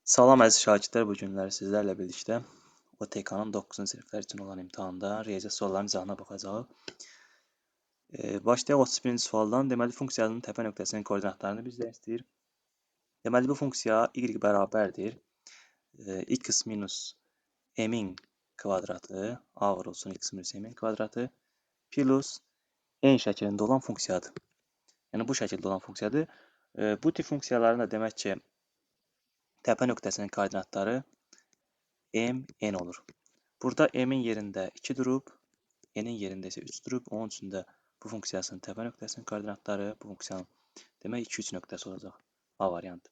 Salam əziz şagirdlər, bu günlər sizlərlə birlikdə OTK-nın 9-cu siniflər üçün olan imtahanda riyaziyyat suallarının cavabına baxacağıq. Başlayaq 31-ci sualdan. Deməli, funksiyanın təpə nöqtəsinin koordinatlarını bizdən istəyir. Deməli, bu funksiya y bərabərdir. X minus m-in kvadratı, a vurulsun x minus m-in kvadratı plus n şəklində olan funksiyadır. Yəni, bu şəkildə olan funksiyadır. Bu tip funksiyaların da demək ki, təpə nöqtəsinin koordinatları m, n olur. Burada m-in yerində 2 durub, n-in yerində isə 3 durub. Onun üçün də bu funksiyasının təpə nöqtəsinin koordinatları bu funksiyanın demək 2-3 nöqtəsi olacaq. A variantı.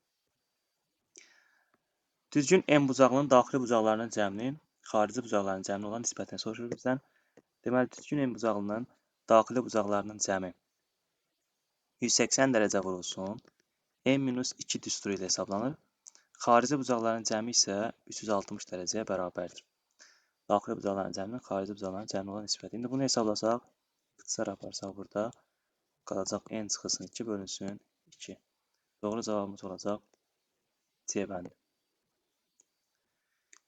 Düzgün n bucaqlının daxili bucaqlarının cəminin, xarici bucaqlarının cəminin olan nisbətini soruşur bizdən. Deməli, düzgün n bucaqlının daxili bucaqlarının cəmi 180 dərəcə vurulsun. n-2 düsturu ilə hesablanır. Xarici bucaqların cəmi isə 360 dərəcəyə bərabərdir. Daxili bucaqların cəminin xarici bucaqların cəmi olan nisbəti. İndi bunu hesablasaq, ixtisar aparsaq burada qalacaq n çıxılsın 2 bölünsün 2. Doğru cavabımız olacaq C bəndi.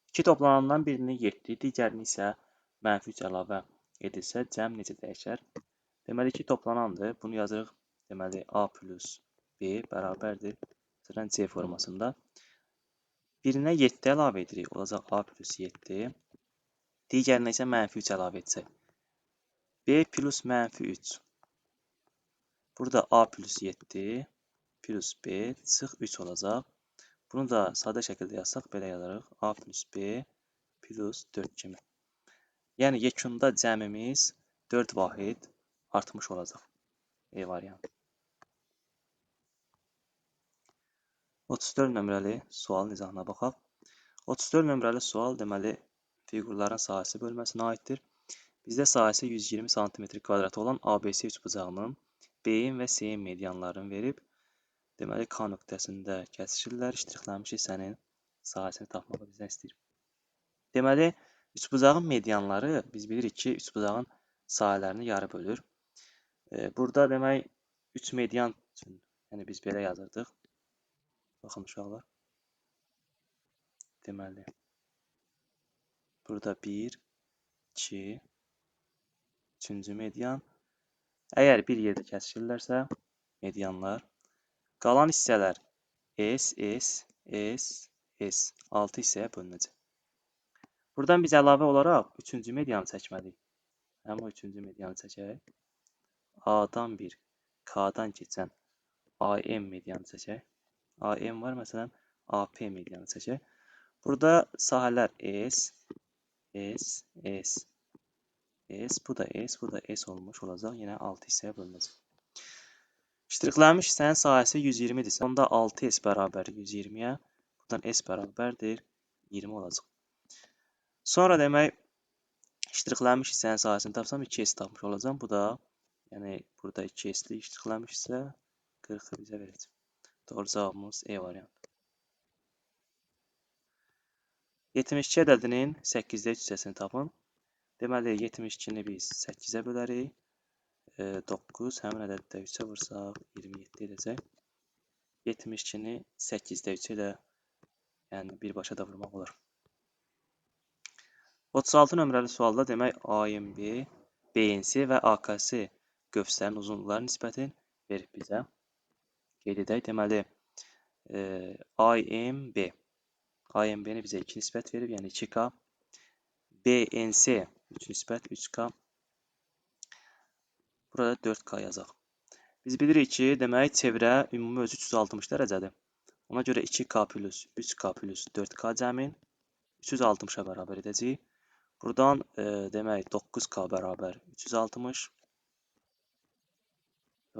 2 toplanandan birini 7, digərini isə -3 əlavə edilsə, cəm necə dəyişər? Deməli, 2 toplanandır. Bunu yazırıq. Deməli, A plus B bərabərdir. C formasında. Birinə 7 əlavə edirik. Olacaq A plus 7. Digərinə isə -3 əlavə etsək. B plus -3. Burada A plus 7 plus B çıx 3 olacaq. Bunu da sadə şəkildə yazsaq belə yazarıq. A plus B plus 4 kimi. Yəni, yekunda cəmimiz 4 vahid artmış olacaq. E variantı. 34 nömrəli sualın izahına baxaq. 34 nömrəli sual deməli fiqurların sahəsi bölməsinə aiddir. Bizdə sahəsi 120 sm kvadratı olan ABC üçbucağının B-in və C-in medianlarını verib. Deməli, K nöqtəsində kəsişirlər. İştirilənmiş hissənin sahəsini tapmağı bizdən istəyir. Deməli, üçbucağın medianları biz bilirik ki, üçbucağın sahələrini yarı bölür. Burada demək 3 median üçün, yəni biz belə yazırdıq. Baxın uşaqlar. Deməli, burada 1, 2, 3-cü median. Əgər bir yerdə kəsişirlərsə, medianlar, qalan hissələr S, S, S, S, 6 hissəyə bölünəcək. Buradan biz əlavə olaraq 3-cü medianı çəkməliyik. Həmin o 3-cü medianı çəkək. A-dan 1, K-dan keçən AM medianı çəkək. AM var, məsələn, AP medianı çəkək. Burada sahələr S, S, S, S, bu da S, bu da S olmuş olacaq. Yenə 6 hissəyə bölünəcək. İştirilənmiş hissənin sahəsi 120-dirsə, onda 6S bərabər 120-yə, buradan S bərabərdir 20 olacaq. Sonra demək, iştirilənmiş hissənin sahəsini tapsam 2S tapmış olacaq. Bu da, yəni burada 2S-li iştirilənmiş hissə 40-ı bizə verəcək. Doğru cavabımız E variantı. 72 ədədinin 8-də 3 hissəsini tapın. Deməli, 72-ni biz 8-ə bölərik. 9, həmin ədəddə 3-ə vursaq 27 edəcək. 72-ni 8-də 3 ilə yəni birbaşa da vurmaq olur. 36 nömrəli sualda demək AMB, BNC və AKS qövslərin uzunluqları nisbətin verib bizə. Qeyd edək, deməli AMB. AMB-ni bizə 2 nisbət verib, yəni 2K. BNC 3 nisbət 3K. Burada 4K yazaq. Biz bilirik ki, demək çevrə ümumi özü 360 dərəcədir. Ona görə 2K plus 3K plus 4K cəmin 360-a bərabər edəcəyik. Buradan demək 9K bərabər 360.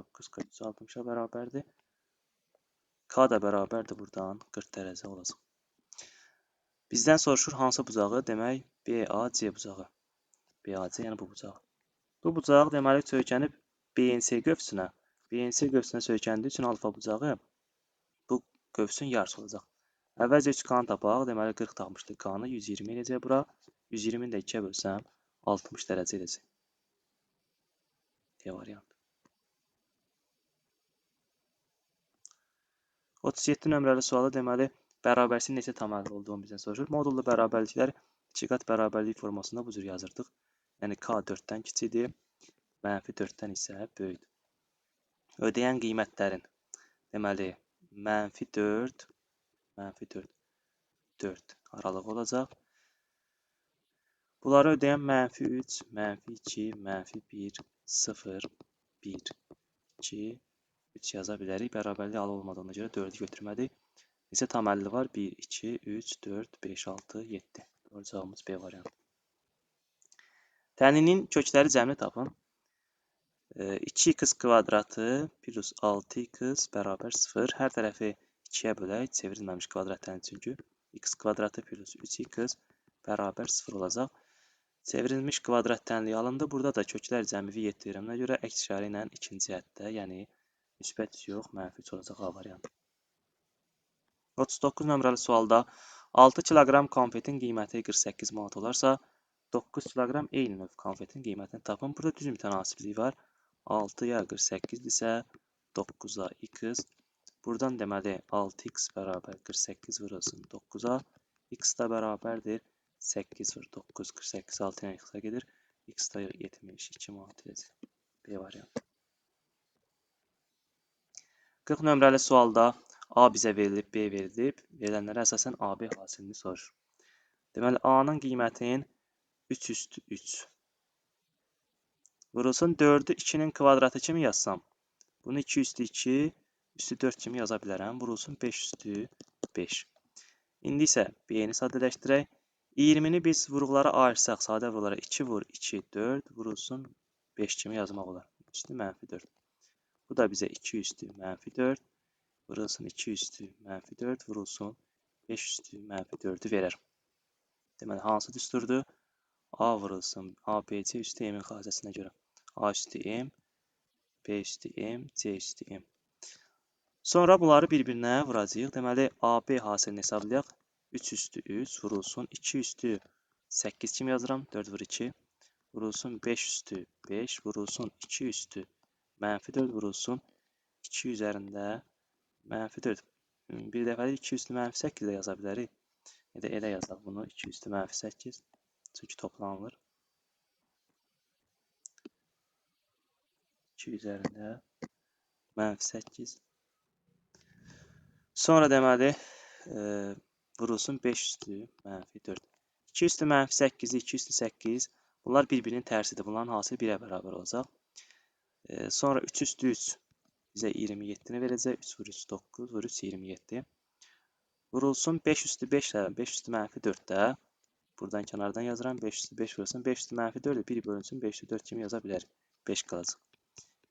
9K 360-a bərabərdir. K da bərabərdir buradan 40 dərəcə olacaq. Bizdən soruşur hansı bucağı? Demək BAC bucağı. BAC yəni bu bucağı. Bu bucaq deməli söykənib BNC qövsünə. BNC qövsünə söykəndiyi üçün alfa bucağı bu qövsün yarısı olacaq. Əvvəlcə 3K-nı tapaq. Deməli 40 tapmışdıq K-nı. 120 edəcək bura. 120-ni də 2-yə bölsəm 60 dərəcə edəcək. D variantı. 37 nömrəli sualı deməli bərabərliyin neçə tam əlli olduğunu bizdən soruşur. Modullu bərabərliklər iki qat bərabərlik formasında bu cür yazırdıq. Yəni K 4-dən kiçikdir, mənfi 4-dən isə böyükdür. Ödəyən qiymətlərin, deməli, mənfi 4, 4 aralığı olacaq. Bunları ödəyən mənfi 3, mənfi 2, mənfi 1, 0, 1, 2, 3 yaza bilərik. Bərabərlik alı olmadığına görə 4-ü götürmədik. Neçə tam 50 var? 1, 2, 3, 4, 5, 6, 7. Doğru cavabımız B variantı. Təninin kökləri cəmini tapın. 2x kvadratı plus 6x bərabər 0. Hər tərəfi 2-yə bölək. Çevrilməmiş kvadrat təni çünki. X kvadratı plus 3x bərabər 0 olacaq. Çevrilmiş kvadrat tənliyi alındı. Burada da köklər cəmi 7 verəmənə görə əks işarə ilə ikinci həddə, yəni müsbət yox, mənfi 3 olacaq A variantı. 39 nömrəli sualda 6 kiloqram konfetin qiyməti 48 manat olarsa, 9 kiloqram eyni növ konfetin qiymətini tapın. Burada düz mütənasiblik var. 6-ya 48-dirsə, 9-a x. Buradan deməli 6x bərabər 48 vurulsun 9-a. X da bərabərdir 8 vur 9, 48, 6 ilə x-a gedir. X da 72 manat edəcək. B variantı. 40 nömrəli sualda A bizə verilib, B verilib. Verilənlərə əsasən AB hasilini soruşur. Deməli, A-nın qiymətinin 3 üstü 3. Vurulsun 4-ü 2-nin kvadratı kimi yazsam. Bunu 2 üstü 2, üstü 4 kimi yaza bilərəm. Vurulsun 5 üstü 5. İndi isə B-ni sadələşdirək. 20-ni biz vuruqlara ayırsaq, sadə vuruqlara 2 vur, 2, 4 vurulsun 5 kimi yazmaq olar. Üstü mənfi 4. Bu da bizə 2 üstü mənfi 4. Vurulsun 2 üstü mənfi 4 vurulsun 5 üstü mənfi 4-ü verər. Deməli, hansı düsturdur? A vurulsun ABC üstü M-in xassəsinə görə. A üstü M, B üstü M, C üstü M. Sonra bunları bir-birinə vuracağıq. Deməli, AB hasilini hesablayaq. 3 üstü 3 vurulsun 2 üstü 8 kimi yazıram. 4 vur 2. Vurulsun 5 üstü 5 vurulsun 2 üstü mənfi 4 vurulsun 2 üzərində mənfi 4. Bir dəfəlik 2 üstü mənfi 8 də yaza bilərik. Ya da elə yazaq bunu. 2 üstü mənfi 8. Çünki toplanılır. 2 üzərində mənfi 8. Sonra deməli vurulsun 5 üstü mənfi 4. 2 üstü mənfi 8, 2 üstü 8. Bunlar bir-birinin tərsidir. Bunların hasili 1-ə bərabər olacaq. Sonra 3 üstü 3 bizə 27-ni verəcək. 3 vur 3, 9 vur 3, 27. Vurulsun 5 üstü 5 ilə 5 üstü mənfi 4 də. Buradan kənardan yazıram. 5 üstü 5 vurulsun. 5 üstü mənfi 4 1 bölünsün. 5 üstü 4 kimi yaza bilərik. 5 qalacaq.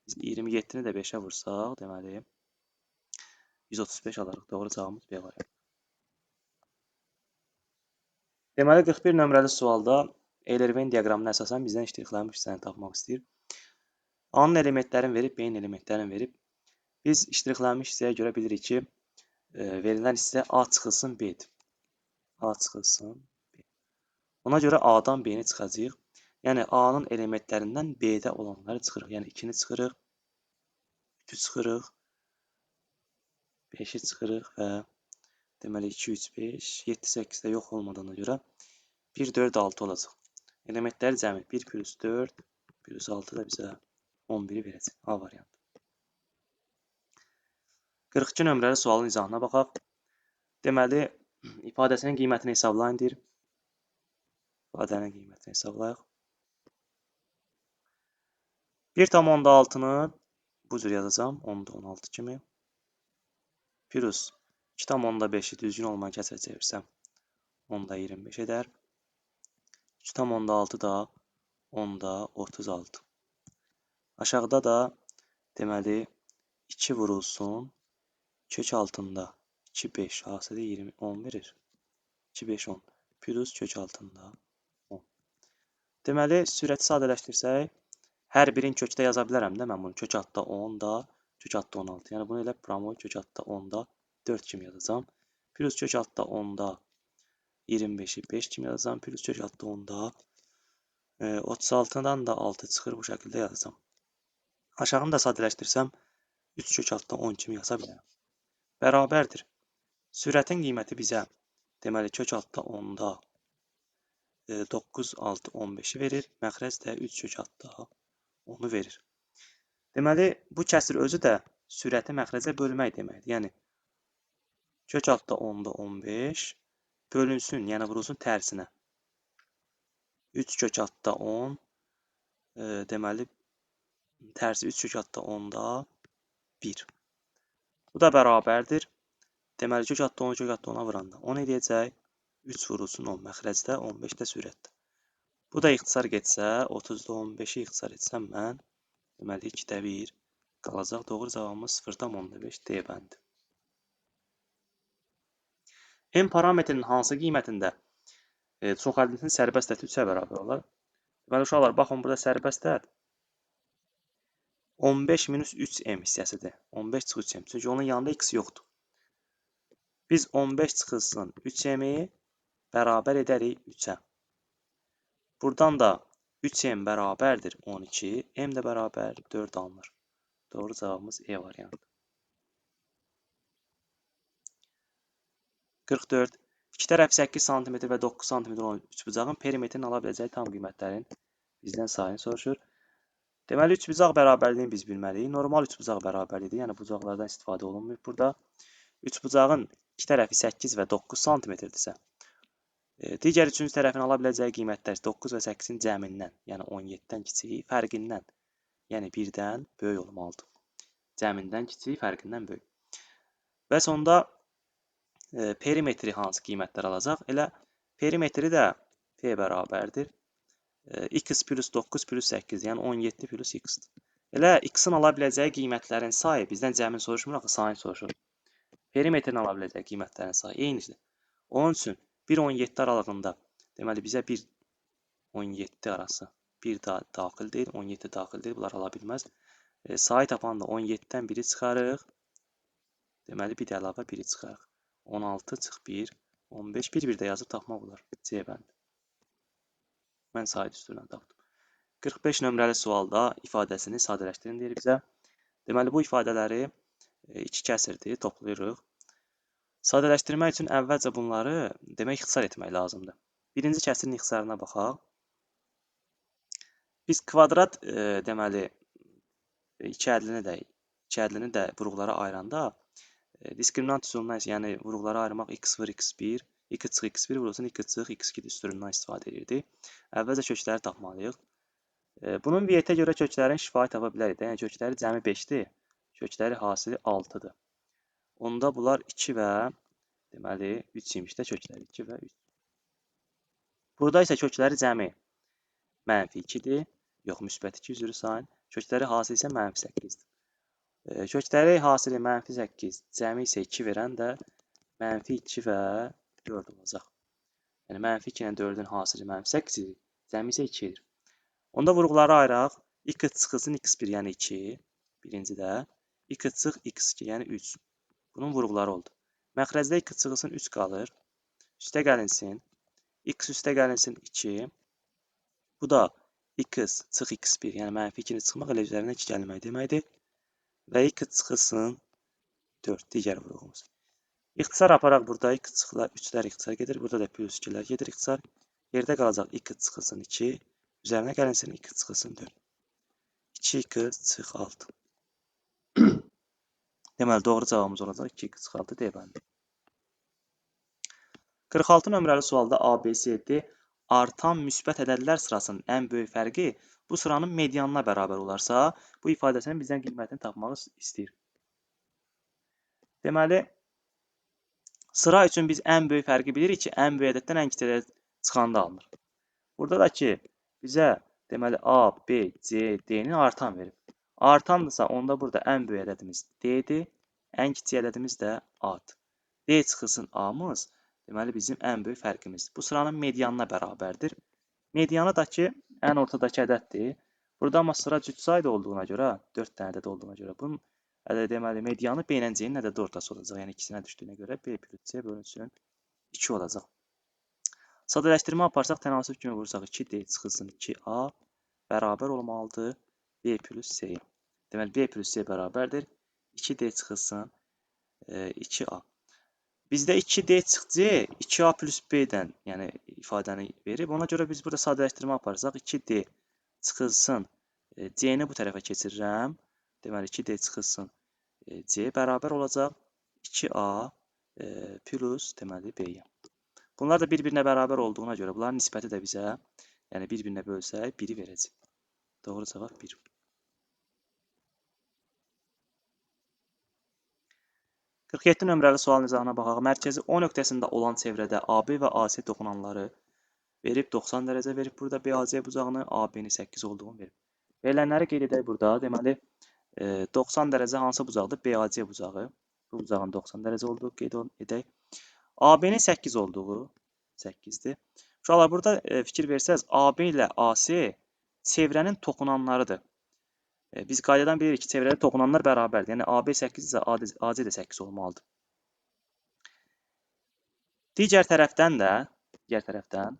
Biz 27-ni də 5-ə vursaq, deməli 135 alarıq. Doğru cavabımız B variantı. Deməli, 41 nömrəli sualda Euler-Venn diaqramına əsasən bizdən iştiraklanmış hissəni tapmaq istəyir. A-nın elementlərini verib, B-nin elementlərini verib. Biz iştiraklanmış hissəyə görə bilirik ki, verilən hissə A çıxılsın B-dir. A çıxılsın B. Ona görə A-dan B-ni çıxacağıq. Yəni, A-nın elementlərindən B-də olanları çıxırıq. Yəni, 2-ni çıxırıq, 3-ü çıxırıq, 5-i çıxırıq və deməli 2, 3, 5, 7, 8 də yox olmadığına görə 1, 4, 6 olacaq. Elementləri cəmi 1 plus 4 plus 6 da bizə 11-i verəcək. A variantı. 42 nömrəli sualın izahına baxaq. Deməli, ifadəsinin qiymətini hesablayın deyir. İfadənin qiymətini hesablayaq. 1,6-nı bu cür yazacağım. 10-16 kimi. Plus 2,5-i düzgün olmayan kəsrə çevirsəm 10-25 edər. 3,6 da 10-36. Aşağıda da deməli 2 vurulsun. Kök altında 2, 5 hasılı 20, 10 verir. 2, 5, 10. Plus kök altında 10. Deməli, sürəti sadələşdirsək, hər birin kökdə yaza bilərəm də mən bunu. Kök altda 10 da, kök altda 16. Yəni, bunu elə promoy kök altda 10 da 4 kimi yazacağım. Plus kök altda 10 da 25-i 5 kimi yazacağım. Plus kök altda 10 da 36-dan da 6 çıxır. Bu şəkildə yazacağım. Aşağını da sadələşdirsəm 3 kök altda 10 kimi yaza bilərəm. Bərabərdir. Sürətin qiyməti bizə deməli kök altda 10-da 9, 6, 15-i verir. Məxrəc də 3 kök altda 10-u verir. Deməli, bu kəsr özü də sürəti məxrəcə bölmək deməkdir. Yəni, kök altda 10-da 15 bölünsün, yəni vurulsun tərsinə. 3 kök altda 10, deməli, tərsi 3 kök altda 10-da 1. Bu da bərabərdir. Deməli, kök altda 10, kök altda 10-a vuranda 10 edəcək. 3 vurulsun 10 məxrəcdə, 15 də sürətdə. Bu da ixtisar getsə, 30-da 15-i ixtisar etsəm mən, deməli 2-də 1 qalacaq. Doğru cavabımız 0,5 D bəndi. M parametrinin hansı qiymətində çoxəldintin sərbəst ədədi 3-ə bərabər olar? Deməli, uşaqlar, baxın, burada sərbəst ədəd 15 minus 3M hissəsidir. 15 çıx 3M. Çünki onun yanında x yoxdur. Biz 15 çıxılsın 3M-i bərabər edərik 3-ə. Buradan da 3M bərabərdir 12, M də bərabər 4 alınır. Doğru cavabımız E variantı. 44. 2 tərəfi 8 cm və 9 cm olan üçbucağın perimetrini ala biləcəyi tam qiymətlərin bizdən sayını soruşur. Deməli, üçbucaq bərabərliyini biz bilməliyik. Normal üçbucaq bərabərliyidir, yəni bucaqlardan istifadə olunmur burada. Üçbucağın 2 tərəfi 8 və 9 cm-dirsə, digər üçüncü tərəfin ala biləcəyi qiymətlər 9 və 8-in cəmindən, yəni 17-dən kiçik, fərqindən, yəni 1-dən böyük olmalıdır. Cəmindən kiçik, fərqindən böyük. Və sonda perimetri hansı qiymətlər alacaq? Elə perimetri də P bərabərdir. X plus 9 plus 8, yəni 17 plus X-dir. Elə X-in ala biləcəyi qiymətlərin sayı, bizdən cəmin soruşmur, axı sayını soruşur. Perimetrin ala biləcəyi qiymətlərin sayı eynidir. Onun üçün 1-17 aralığında, deməli, bizə 1-17 arası 1 daxil deyil, 17 daxil deyil, bunlar ala bilməz. Sayı tapanda 17-dən 1-i çıxarıq. Deməli, bir də əlavə 1-i çıxarıq. 16 çıx 1, 15, 1-1 də yazıb tapmaq olar. C bəndi. Mən sayı düsturundan tapdım. 45 nömrəli sualda ifadəsini sadələşdirin deyir bizə. Deməli, bu ifadələri 2 kəsirdir, toplayırıq. Sadələşdirmək üçün əvvəlcə bunları demək ixtisar etmək lazımdır. Birinci kəsirin ixtisarına baxaq. Biz kvadrat deməli 2 ədlini də vuruqlara ayıranda diskriminant üsulundan, yəni vuruqlara ayırmaq x vur x1, 2 çıx x1 vurulsun 2 çıx x2 düsturundan istifadə edirdik. Əvvəlcə kökləri tapmalıyıq. Bunun viyyətə görə köklərin şifahi tapa bilərik. Yəni kökləri cəmi 5-dir, kökləri hasili 6-dır. Onda bunlar 2 və deməli 3 imiş də kökləri 2 və 3. Burada isə kökləri cəmi -2-dir. Yox, müsbət 2 üzrü sayın. Kökləri hasili isə -8-dir. Kökləri hasili -8, cəmi isə 2 verən də -2 və 4 olacaq. Yəni -2 ilə 4-ün hasili -8-dir, cəmi isə 2-dir. Onda vuruqları ayıraq. 2 çıxılsın x1, yəni 2. Birinci də 2 çıx x2, yəni 3. Bunun vuruqları oldu. Məxrəcdə 2 çıxılsın 3 qalır. Üstə gəlinsin. X üstə gəlinsin 2. Bu da x çıx x1, yəni -2-ni çıxmaq elə üzərinə 2 gəlmək deməkdir. Və 2 çıxılsın 4, digər vuruğumuz. İxtisar aparaq burada 2 çıxılar 3-lər ixtisar gedir. Burada da plus 2-lər gedir ixtisar. Yerdə qalacaq 2 çıxılsın 2. Üzərinə gəlinsin 2 çıxılsın 4. 2x çıx 6. Deməli, doğru cavabımız olacaq 2x çıx 6 D bəndi. 46 nömrəli sualda ABCD artan müsbət ədədlər sırasının ən böyük fərqi bu sıranın medianına bərabər olarsa, bu ifadəsinin bizdən qiymətini tapmağı istəyir. Deməli, sıra üçün biz ən böyük fərqi bilirik ki, ən böyük ədəddən ən kiçik ədəd çıxanda alınır. Burada da ki, bizə deməli A, B, C, D-ni artan verib. Artandırsa, onda burada ən böyük ədədimiz D-dir, ən kiçik ədədimiz də A-dır. D çıxılsın A-mız, deməli bizim ən böyük fərqimiz. Bu sıranın medianına bərabərdir. Medianı da ki, ən ortadakı ədəddir. Burada amma sıra cütsayda olduğuna görə, 4 dənə ədəd olduğuna görə, bunun deməli medianı B ilə C-nin ədədi ortası olacaq. Yəni ikisinə düşdüyünə görə B plus C bölünsün 2 olacaq. Sadələşdirmə aparsaq, tənasüb kimi vursaq 2D çıxılsın 2A bərabər olmalıdır B plus C-yə. Deməli, B plus C bərabərdir 2D çıxılsın 2A. Bizdə 2D çıx C 2A plus B-dən yəni ifadəni verib. Ona görə biz burada sadələşdirmə aparsaq 2D çıxılsın C-ni bu tərəfə keçirirəm. Deməli 2D çıxılsın C bərabər olacaq 2A plus deməli B-yə. Bunlar da bir-birinə bərabər olduğuna görə bunların nisbəti də bizə yəni bir-birinə bölsək 1-i verəcək. Doğru cavab 1. 47 nömrəli sualın izahına baxaq. Mərkəzi O nöqtəsində olan çevrədə AB və AC toxunanları verib 90 dərəcə verib. Burada BAC bucağını, AB-ni 8 olduğunu verib. Verilənləri qeyd edək burada. Deməli 90 dərəcə hansı bucaqdır? BAC bucağı. Bu bucağın 90 dərəcə olduğu qeyd edək. AB-nin 8 olduğu 8-dir. Uşaqlar burada fikir versəz, AB ilə AC çevrənin toxunanlarıdır. Biz qaydadan bilirik ki, çevrədə toxunanlar bərabərdir. Yəni AB 8 isə AC də 8 olmalıdır. Digər tərəfdən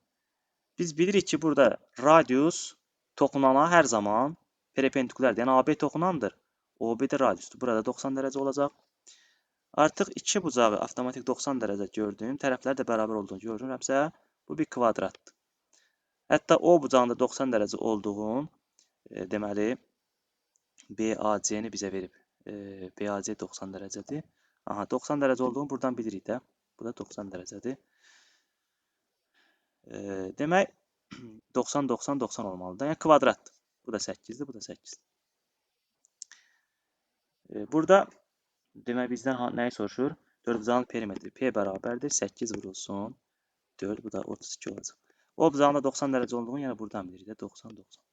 biz bilirik ki, burada radius toxunana hər zaman perpendikulərdir. Yəni AB toxunandır. OB də radiusdur. Burada 90 dərəcə olacaq. Artıq iki bucağı avtomatik 90 dərəcə gördüm. Tərəflər də bərabər olduğunu görürəmsə, bu bir kvadratdır. Hətta O bucağında 90 dərəcə olduğun deməli BAC-ni bizə verib. BAC 90 dərəcədir. Aha, 90 dərəcə olduğunu buradan bilirik də. Bu da 90 dərəcədir. Demək 90 90 90 olmalıdır. Yəni kvadratdır. Bu da 8-dir, bu da 8-dir. Burada demək bizdən nəyi soruşur? Dördbucağın perimetri P bərabərdir. 8 vurulsun 4, bu da 32 olacaq. O bucağın da 90 dərəcə olduğunu yəni buradan bilirik də 90 90.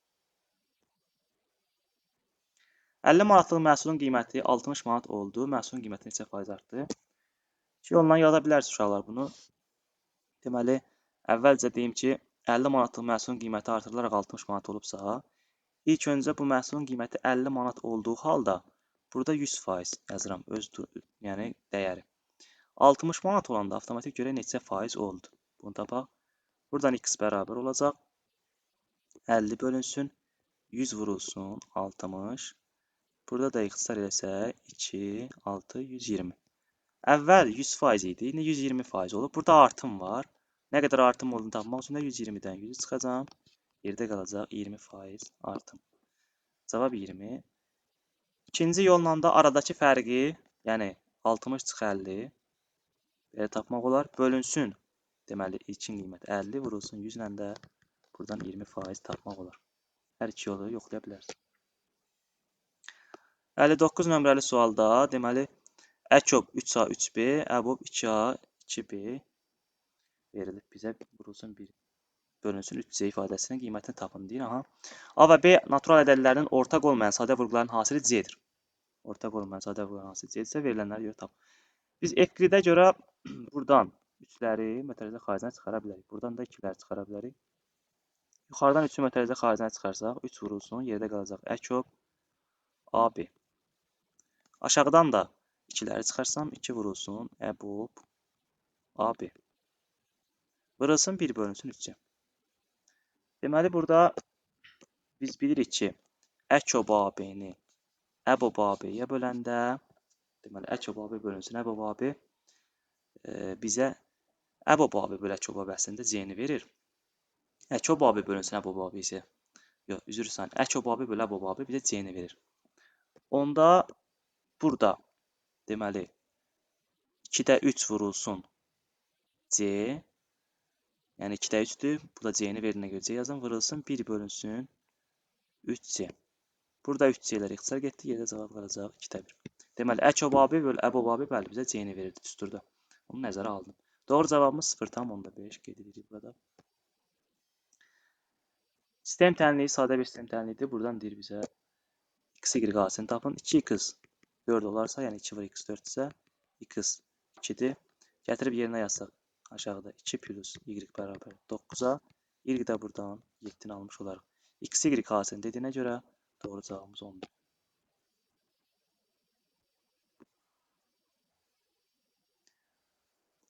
50 manatlıq məhsulun qiyməti 60 manat oldu. Məhsulun qiyməti neçə faiz artdı? İki yolla yaza bilərsiniz uşaqlar bunu. Deməli, əvvəlcə deyim ki, 50 manatlıq məhsulun qiyməti artırılaraq 60 manat olubsa, ilk öncə bu məhsulun qiyməti 50 manat olduğu halda burada 100% yazıram yəni dəyəri. 60 manat olanda avtomatik görə neçə faiz oldu? Bunu tapaq. Buradan x bərabər olacaq. 50 bölünsün 100 vurulsun 60. Burada da ixtisar eləsək 2, 6, 120. Əvvəl 100% idi, indi 120% olub. Burada artım var. Nə qədər artım olduğunu tapmaq üçün də 120-dən 100 çıxacam. Yerdə qalacaq 20% artım. Cavab 20. İkinci yolla da aradakı fərqi, yəni 60 çıx 50 belə tapmaq olar. Bölünsün, deməli ilkin qiymət 50 vurulsun 100 ilə də buradan 20% tapmaq olar. Hər iki yolu yoxlaya bilərsiniz. 59 nömrəli sualda deməli əkob 3A 3B, əbob 2A 2B verilib bizə vurulsun 1 bölünsün 3C ifadəsinin qiymətini tapın deyir. Aha. A və B natural ədədlərinin ortaq olmayan sadə vurğuların hasili C-dir. Ortaq olmayan sadə vurğuların hasili C-dirsə verilənləri görə tap. Biz Evklidə görə buradan 3-ləri mötərizə xaricinə çıxara bilərik. Buradan da 2-ləri çıxara bilərik. Yuxarıdan 3-ü mötərizə xaricinə çıxarsaq 3 vurulsun, yerdə qalacaq əkob AB. Aşağıdan da 2-ləri çıxarsam 2 vurulsun əbob AB. Vurulsun 1 bölünsün 3-ə. Deməli burada biz bilirik ki, əkob AB-ni əbob AB-yə böləndə deməli əkob AB bölünsün əbob AB bizə əbob AB böl əkob AB əslində C-ni verir. Əkob AB bölünsün əbob AB isə yox, üzr istəyirəm. Əkob AB böl əbob AB bizə C-ni verir. Onda burada deməli 2-də 3 vurulsun C, yəni 2-də 3-dür. Bu da C-ni verdiyinə görə C yazın. Vurulsun 1 bölünsün 3C. Burada 3C-lər ixtisar getdi. Yerdə cavab qalacaq 2-də 1. Deməli, əkob AB böl əbob AB bəli bizə C-ni verirdi düsturda. Onu nəzərə aldım. Doğru cavabımız 0,5 qeyd edirik burada. Sistem tənliyi sadə bir sistem tənliyidir. Buradan deyir bizə x, y asini tapın. 2x 4 olarsa, yəni 2 vur x 4 isə x 2-dir. Gətirib yerinə yazsaq aşağıda 2 plus y bərabər 9-a. Y də buradan 7-ni almış olaraq. X, y asini dediyinə görə doğru cavabımız 10-dur.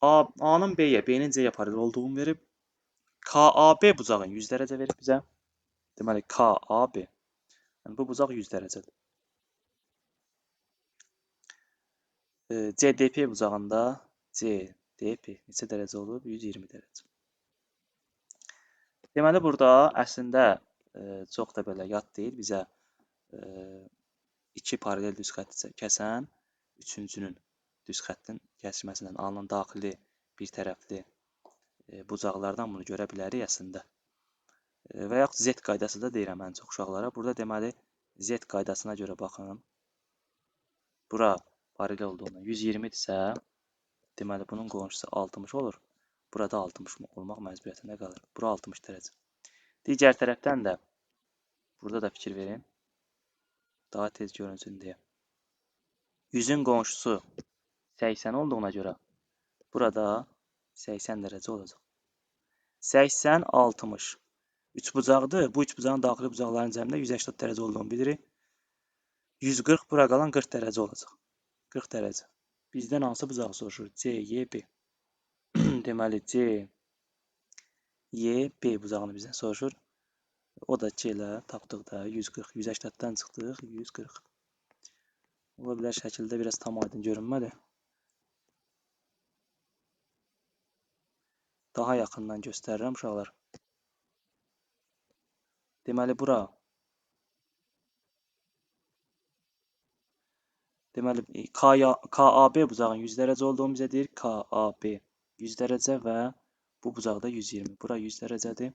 A-nın B-yə, B-nin C-yə paralel olduğunu verib. KAB bucağın 100 dərəcə verib bizə. Deməli, KAB. Yəni, bu bucaq 100 dərəcədir. CDP bucağında CDP neçə dərəcə olub? 120 dərəcə. Deməli, burada əslində çox da belə yad deyil. Bizə iki paralel düz xətt kəsən üçüncünün düz xəttin kəsiməsindən alınan daxili bir tərəfli bucaqlardan bunu görə bilərik əslində. Və yaxud Z qaydası da deyirəm ən çox uşaqlara. Burada deməli Z qaydasına görə baxın. Bura paralel olduğundan 120-dirsə, deməli bunun qonşusu 60 olur. Burada 60 olmaq məcburiyyətində qalır. Bura 60 dərəcə. Digər tərəfdən də burada da fikir verin. Daha tez görünsün deyə. 100-ün qonşusu 80 olduğuna görə burada 80 dərəcə olacaq. 80, 60. Üçbucaqdır. Bu üçbucağın daxili bucaqların cəmində 180 dərəcə olduğunu bilirik. 140, bura qalan 40 dərəcə olacaq. 40 dərəcə. Bizdən hansı bucağı soruşur? CYB. Deməli, CYB bucağını bizdən soruşur. O da C ilə tapdıq da 140. 180-dən çıxdıq 140. Ola bilər şəkildə biraz tam aydın görünmədi. Daha yaxından göstərirəm uşaqlar. Deməli, bura. Deməli, KAB bucağın 100 dərəcə olduğunu bizə deyir. KAB 100 dərəcə və bu bucaqda 120. Bura 100 dərəcədir.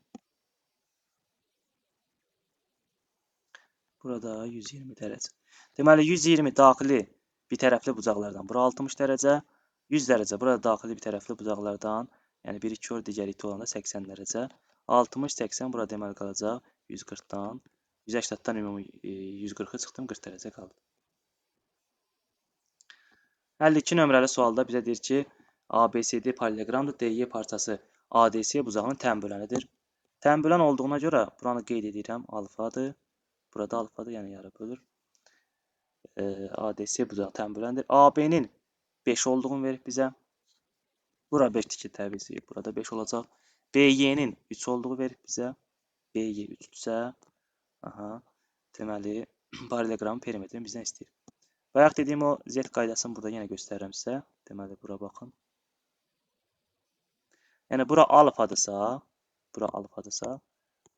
Burada 120 dərəcə. Deməli, 120 daxili bir tərəfli bucaqlardan. Bura 60 dərəcə. 100 dərəcə. Burada daxili bir tərəfli bucaqlardan. Yəni, biri kör, digəri iti olanda 80 dərəcə. 60, 80. Burada deməli qalacaq 140-dan. 180-dan ümumi 140-ı çıxdım. 40 dərəcə qaldı. 52 nömrəli sualda bizə deyir ki, ABCD paralelogramdır. DY parçası ADC bucağının tənbölənidir. Tənbölən olduğuna görə buranı qeyd edirəm. Alfadır. Burada alfadır, yəni yarı bölür. ADC bucağı tənböləndir. AB-nin 5 olduğunu verir bizə. Bura 5-dir ki, təbii ki, burada 5 olacaq. BY-nin 3 olduğu verir bizə. BY 3-dürsə, deməli, paralelogramın perimetrini bizdən istəyir. Bayaq dediyim o Z qaydasını burada yenə göstərirəm sizə. Deməli, bura baxın. Yəni, bura alfadırsa,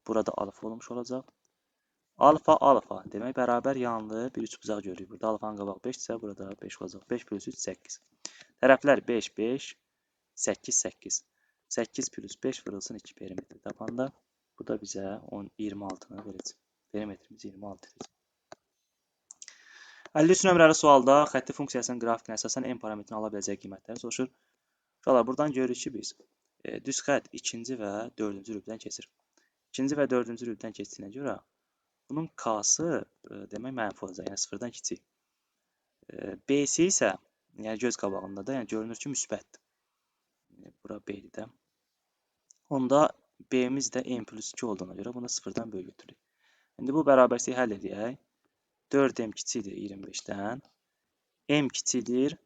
burada alfa olmuş olacaq. Alfa, alfa. Demək, bərabər yanlı bir üçbucaq görürük. Burada alfanın qabağı 5-dirsə, burada 5 olacaq. 5 plus 3, 8. Tərəflər 5, 5, 8, 8. 8 plus 5 vurulsun 2 perimetri tapanda. Bu da bizə 26-nı verəcək. Perimetrimiz 26-dir. 53 nömrəli sualda xətti funksiyasının qrafikinə əsasən n parametrini ala biləcək qiymətləri soruşur. Uşaqlar, buradan görürük ki, biz düz xətt 2-ci və 4-cü rübdən keçir. 2-ci və 4-cü rübdən keçdiyinə görə bunun k-sı demək mənfi olacaq, yəni 0-dan kiçik. B-si isə, yəni göz qabağında da, yəni görünür ki, müsbətdir. Bura B-dir də. Onda B-miz də n plus 2 olduğuna görə bunda 0-dan böyük götürürük. İndi bu bərabərsliyi həll edək. 4m kiçikdir 25-dən. M kiçikdir.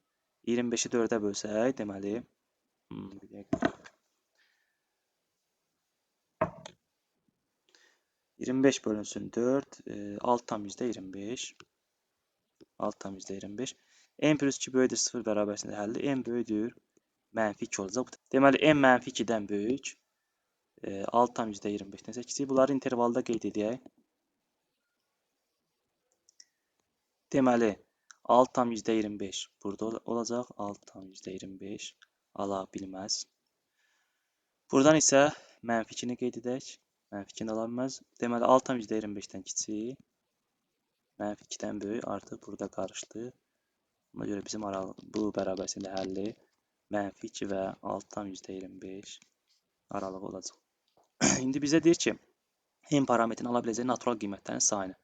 25-i 4-ə bölsək, deməli, 25 bölünsün 4, 6/25. 6/25. M plus 2 böyüdür 0 bərabərsində həlli. M böyüdür, mənfi 2 olacaq. Deməli, M mənfi 2-dən böyük. 6/25-dən isə kiçik. Bunları intervalda qeyd edək. Deməli, 6/25 burada olacaq. 6/25 ala bilməz. Buradan isə mənfi 2-ni qeyd edək. Mənfi 2-ni ala bilməz. Deməli, 6/25-dən kiçik. Mənfi 2-dən böyük. Artıq burada qarışdı. Buna görə bizim bu bərabərsində həlli mənfi 2 və 6/25 aralığı olacaq. İndi bizə deyir ki, n parametrini ala biləcək natural qiymətlərin sayını.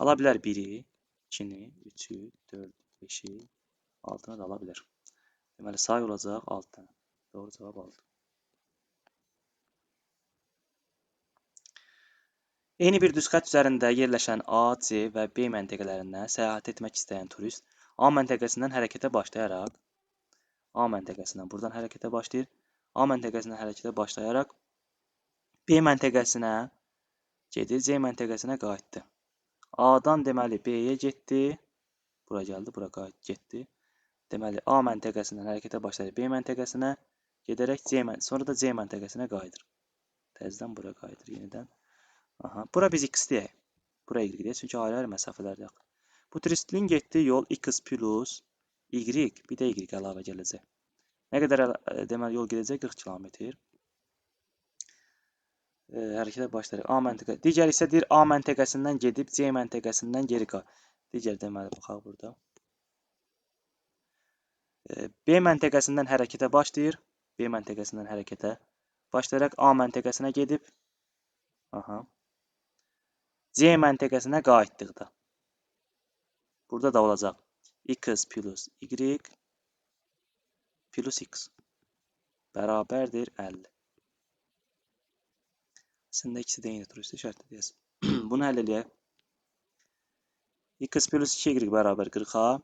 Ala bilər 1-i, 2-ni, 3-ü, 4-ü, 5-i, 6-nı da ala bilər. Deməli, say olacaq 6 dənə. Doğru cavab 6. Eyni bir düz xətt üzərində yerləşən A, C və B məntəqələrindən səyahət etmək istəyən turist A məntəqəsindən hərəkətə başlayaraq A məntəqəsindən buradan hərəkətə başlayır. A məntəqəsindən hərəkətə başlayaraq B məntəqəsinə gedir, C məntəqəsinə qayıtdı. A-dan deməli B-yə getdi. Bura gəldi, bura getdi. deməli A məntəqəsindən hərəkətə başlayır B məntəqəsinə gedərək sonra da C məntəqəsinə qayıdır. Təzədən bura qayıdır yenidən. Aha, bura biz x deyək. Bura y deyək, çünki ayrı-ayrı məsafələrdə yaxın. Bu turistin getdiyi yol x plus y, bir də y əlavə gələcək. Nə qədər deməli yol gedəcək? 40 km. Hərəkətə başlayır. A məntəqə. Digər isə deyir A məntəqəsindən gedib C məntəqəsindən geri qayıdır. Digər deməli baxaq burada. B məntəqəsindən hərəkətə başlayır. B məntəqəsindən hərəkətə başlayaraq A məntəqəsinə gedib. Aha. C məntəqəsinə qayıtdıqda. Burada da olacaq x plus y plus x bərabərdir 50. Əslində ikisi də eyni turist şərtdə deyəsən. Bunu həll eləyək. X plus 2y bərabər 40-a.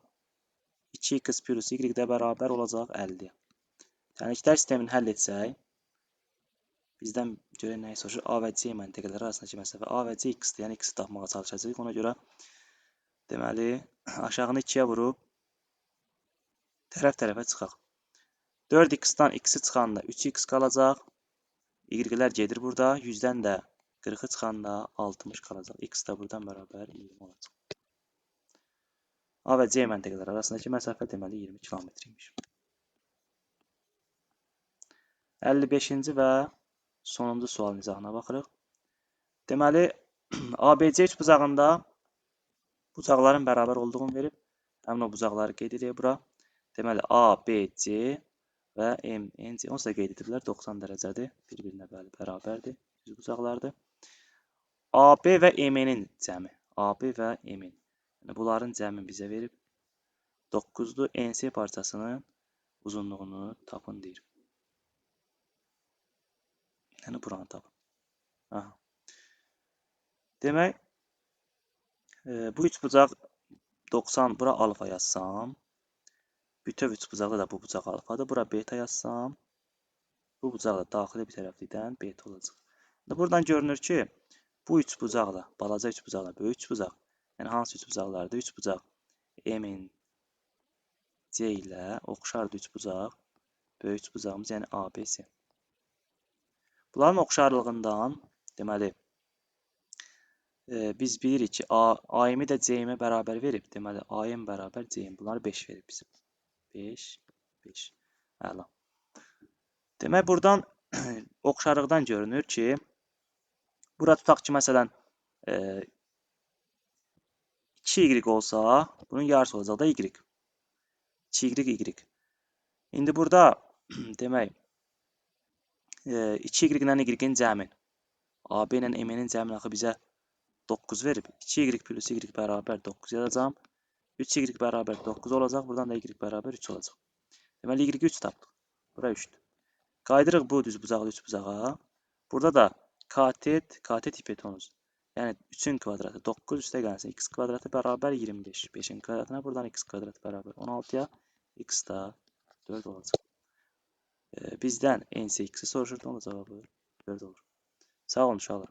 2x plus y də bərabər olacaq 50-yə. Təmizliklər sistemini həll etsək, bizdən görək nəyi soruşur? A və C məntəqələri arasındakı məsafə A və C x-dir. Yəni x-i tapmağa çalışacağıq. Ona görə deməli aşağını 2-yə vurub tərəf-tərəfə çıxaq. 4x-dan x-i çıxanda 3x qalacaq. Y-lər gedir burada. 100-dən də 40-ı çıxanda 60 qalacaq. X də buradan bərabər 20 olacaq. A və C məntəqələri arasındakı məsafə deməli 20 km imiş. 55-ci və sonuncu sualın izahına baxırıq. Deməli, ABC üçbucağında bucaqların bərabər olduğunu verib, həmin o bucaqları qeyd edək bura. Deməli, ABC və MNC, onsuz da qeyd ediblər, 90 dərəcədir, bir-birinə bərabərdir, düz bucaqlardır. AB və MN-in cəmi, AB və MN, yəni bunların cəmi bizə verib, 9-dur, NC parçasının uzunluğunu tapın deyir. Yəni buranı tapın. Aha. Demək, bu üçbucaq 90, bura alfa yazsam, bütöv üçbucaqda da bu bucaq alfadır, bura beta yazsam, bu bucaq da daxili bir tərəflikdən beta olacaq. Buradan görünür ki, bu üçbucaqla, balaca üçbucaqla böyük üçbucaq, yəni hansı üçbucaqlardır? Üçbucaq MN C ilə oxşardır üçbucaq, böyük üçbucağımız, yəni ABC. Bunların oxşarlığından, deməli, biz bilirik ki, AM-i də CM-ə bərabər verib. Deməli, AM bərabər CM. Bunları 5 verib bizim. 5, 5. Əla. Demək, buradan oxşarlıqdan görünür ki, bura tutaq ki, məsələn, 2y olsa, bunun yarısı olacaq da y. 2y. İndi burada, demək, 2y ilə y-in cəmin, AB ilə MN-in cəmin axı bizə 9 verib. 2y plus y bərabər 9 yazacağım. 3y bərabər 9 olacaq. Buradan da y bərabər 3 olacaq. Deməli, y 3 tapdıq. Bura 3-dür. Qaydırıq bu düzbucaqlı üçbucağa. Burada da katet hipotenuz. Yəni 3-ün kvadratı 9 üstə gəlsin. X kvadratı bərabər 25. 5-in kvadratına buradan x kvadratı bərabər 16-ya. X da 4 olacaq. Bizdən NC2-si soruşurdu. Onun cavabı 4 olur. Sağ olun uşaqlar.